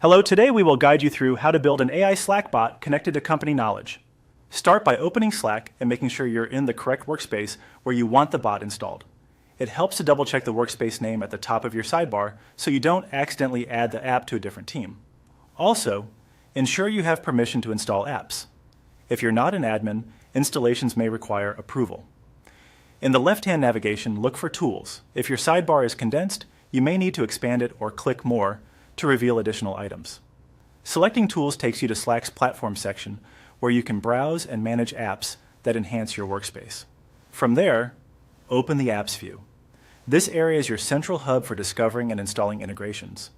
Hello, today we will guide you through how to build an AI Slack bot connected to company knowledge. Start by opening Slack and making sure you're in the correct workspace where you want the bot installed. It helps to double check the workspace name at the top of your sidebar so you don't accidentally add the app to a different team. Also, ensure you have permission to install apps. If you're not an admin, installations may require approval. In the left-hand navigation, look for Tools. If your sidebar is condensed, you may need to expand it or click More to reveal additional items. Selecting Tools takes you to Slack's Platform section, where you can browse and manage apps that enhance your workspace. From there, open the Apps view. This area is your central hub for discovering and installing integrations.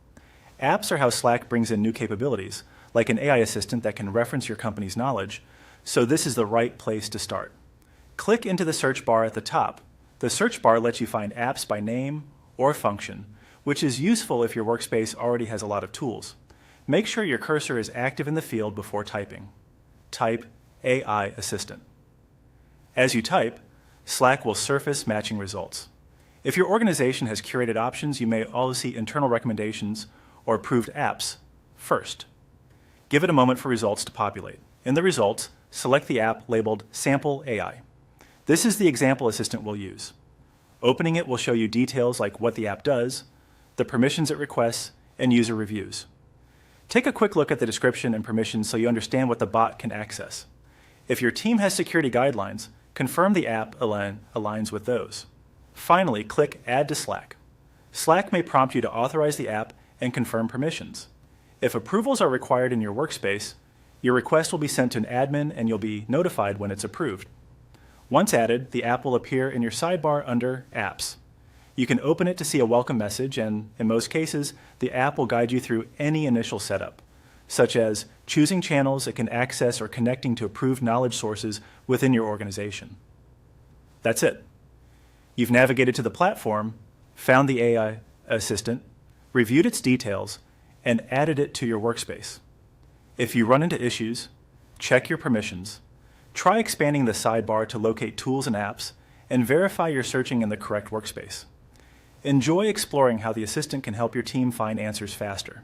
Apps are how Slack brings in new capabilities, like an AI assistant that can reference your company's knowledge, so this is the right place to start. Click into the search bar at the top. The search bar lets you find apps by name or function, which is useful if your workspace already has a lot of tools. Make sure your cursor is active in the field before typing. Type AI Assistant. As you type, Slack will surface matching results. If your organization has curated options, you may also see internal recommendations or approved apps first. Give it a moment for results to populate. In the results, select the app labeled Sample AI. This is the example assistant we'll use. Opening it will show you details like what the app does, the permissions it requests, and user reviews. Take a quick look at the description and permissions so you understand what the bot can access. If your team has security guidelines, confirm the app aligns with those. Finally, click Add to Slack. Slack may prompt you to authorize the app and confirm permissions. If approvals are required in your workspace, your request will be sent to an admin and you'll be notified when it's approved. Once added, the app will appear in your sidebar under Apps. You can open it to see a welcome message, and in most cases, the app will guide you through any initial setup, such as choosing channels it can access or connecting to approved knowledge sources within your organization. That's it. You've navigated to the platform, found the AI assistant, reviewed its details, and added it to your workspace. If you run into issues, check your permissions, try expanding the sidebar to locate tools and apps, and verify you're searching in the correct workspace. Enjoy exploring how the assistant can help your team find answers faster.